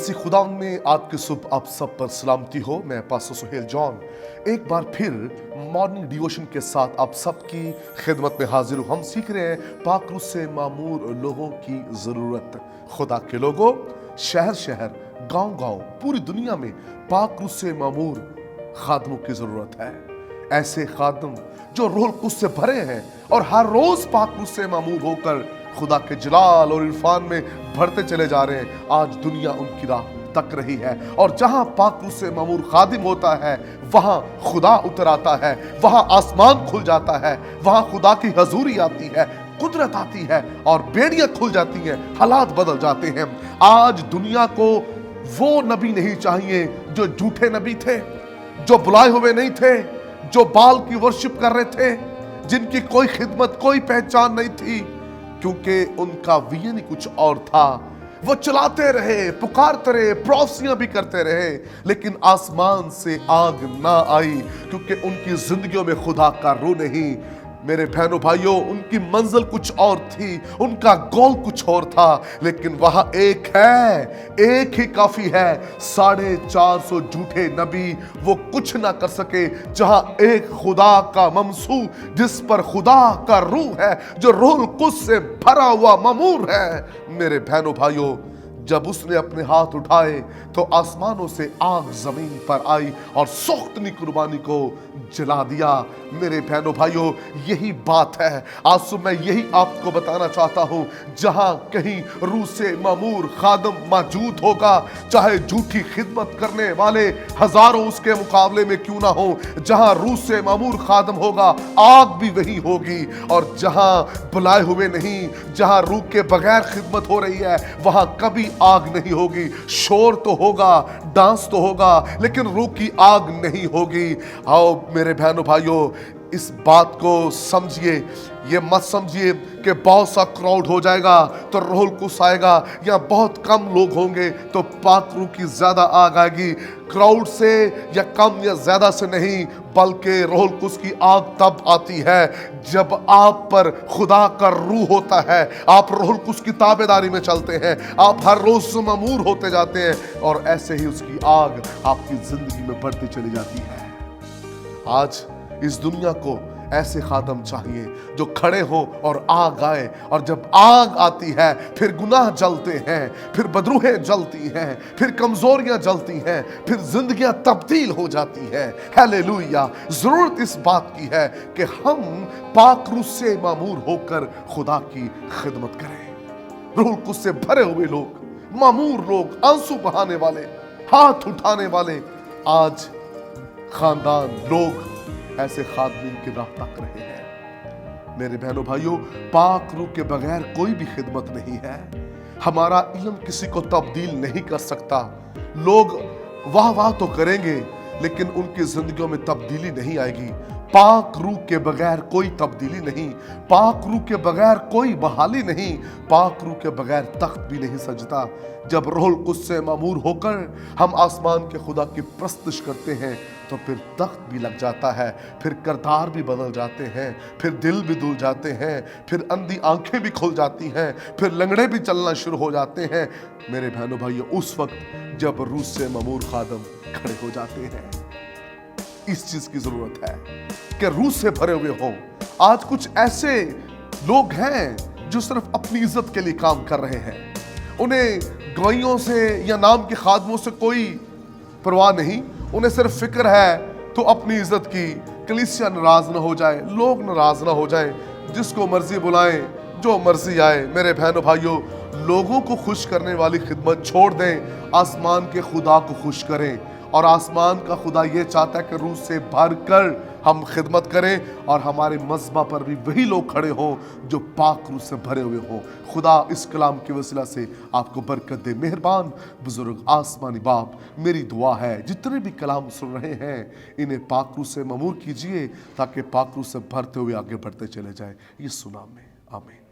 मसीह खुदा में आज की सुबह आप सब पर सलामती हो। मैं पास्टर सुहेल जॉन एक बार फिर मॉर्निंग डिवोशन के साथ आप सबकी खिदमत में हाजिर हूँ। हम सीख रहे हैं पाक रूह से मामूर लोगों की ज़रूरत। खुदा के लोगों, शहर शहर, गांव गांव, पूरी दुनिया में पाक रूह से मामूर खादमों की ज़रूरत है। ऐसे खादम जो रूह कुद्स से भरे हैं और हर रोज़ पाक रूह से मामूर होकर खुदा के जलाल और इरफान में बढ़ते चले जा रहे हैं। आज दुनिया उनकी राह तक रही है और जहां पाक रूह से मामूर खादिम होता है वहां खुदा उतर आता है, वहां आसमान खुल जाता है, वहां खुदा की हजूरी आती है, कुदरत आती है और बेड़ियां खुल जाती हैं, हालात बदल जाते हैं। आज दुनिया को वो नबी नहीं चाहिए जो झूठे नबी थे, जो बुलाए हुए नहीं थे, जो बाल की वर्शिप कर रहे थे, जिनकी कोई खिदमत, कोई पहचान नहीं थी, क्योंकि उनका विजन ही कुछ और था। वो चलाते रहे, पुकारते रहे, प्रोफेसियां भी करते रहे, लेकिन आसमान से आग ना आई, क्योंकि उनकी जिंदगियों में खुदा का रूह नहीं। मेरे बहनों भाइयों, उनकी मंजिल कुछ और थी, उनका गोल कुछ और था, लेकिन वहां एक है, एक ही काफी है। 450 झूठे नबी वो कुछ ना कर सके जहां एक खुदा का ममसू, जिस पर खुदा का रूह है, जो रूह कुद्स से भरा हुआ मामूर है। मेरे बहनों भाइयों, जब उसने अपने हाथ उठाए तो आसमानों से आग जमीन पर आई और सोख्तनी कुर्बानी को जला दिया। मेरे बहनों भाइयों, यही बात है। आज सुबह मैं यही आपको बताना चाहता हूं, जहां कहीं रूह से मामूर खादम मौजूद होगा, चाहे झूठी खिदमत करने वाले हजारों उसके मुकाबले में क्यों ना हो, जहां रूह से मामूर खादम होगा आग भी वही होगी। और जहां बुलाए हुए नहीं, जहां रूह के बगैर खिदमत हो रही है, वहां कभी आग नहीं होगी। शोर तो होगा, डांस तो होगा, लेकिन रूह की आग नहीं होगी। आओ मेरे बहनों भाइयों, इस बात को समझिए। ये मत समझिए कि बहुत सा क्राउड हो जाएगा तो रूह कुद्स आएगा, या बहुत कम लोग होंगे तो पाक रूह की ज्यादा आग आएगी। क्राउड से या कम या ज्यादा से नहीं, बल्कि रूह कुद्स की आग तब आती है जब आप पर खुदा का रूह होता है, आप रूह कुद्स की ताबेदारी में चलते हैं, आप हर रोज मामूर होते जाते हैं, और ऐसे ही उसकी आग आपकी जिंदगी में बढ़ती चली जाती है। आज इस दुनिया को ऐसे खादम चाहिए जो खड़े हो और आग आए, और जब आग आती है फिर गुनाह जलते हैं, फिर बदरूहें जलती हैं, फिर कमजोरियां जलती हैं, फिर जिंदगियां तब्दील हो जाती हैं। हालेलुया। जरूरत इस बात की है कि हम पाक रूह से मामूर होकर खुदा की खिदमत करें। रूह कुद्स से भरे हुए लोग, मामूर लोग, आंसू बहाने वाले, हाथ उठाने वाले, आज खानदान लोग ऐसे खादमीन की राह तक रहे हैं। मेरे बहनों भाइयों, पाक रूह के बगैर कोई भी खिदमत नहीं है। हमारा इल्म किसी को तब्दील नहीं कर सकता। लोग वाह वाह तो करेंगे, लेकिन उनकी जिंदगियों में तब्दीली नहीं आएगी। पाक रूह के बगैर कोई तब्दीली नहीं, पाक रूह के बगैर कोई बहाली नहीं, पाक रूह के बगैर तख्त भी नहीं सजता। जब रूह कुद्स से मामूर होकर हम आसमान के खुदा की प्रस्तुश करते हैं तो फिर तख्त भी लग जाता है, फिर करतार भी बदल जाते हैं, फिर दिल भी धुल जाते हैं, फिर अंधी आंखें भी खुल जाती हैं, फिर लंगड़े भी चलना शुरू हो जाते हैं। मेरे बहनों भाइयों, उस वक्त जब रूह से मामूर खादम खड़े हो जाते हैं। इस चीज की जरूरत है कि रूह से भरे हुए हों। आज कुछ ऐसे लोग हैं जो सिर्फ अपनी इज्जत के लिए काम कर रहे हैं। उन्हें गवाहियों से या नाम के खादमों से कोई परवाह नहीं, उन्हें सिर्फ फिक्र है तो अपनी इज्जत की। कलीसिया नाराज ना हो जाए, लोग नाराज ना हो जाए, जिसको मर्जी बुलाएं, जो मर्जी आए। मेरे बहनों भाइयों, लोगों को खुश करने वाली खिदमत छोड़ दें, आसमान के खुदा को खुश करें। और आसमान का खुदा ये चाहता है कि रूह से भर कर हम खिदमत करें और हमारे मज़बा पर भी वही लोग खड़े हों जो पाक रूह से भरे हुए हों। खुदा इस कलाम के वसीला से आपको बरकत दे। मेहरबान बुजुर्ग आसमानी बाप, मेरी दुआ है जितने भी कलाम सुन रहे हैं, इन्हें पाक रूह से मामूर कीजिए ताकि पाक रूह से भरते हुए आगे बढ़ते चले जाएं। ये सुना में आमीन।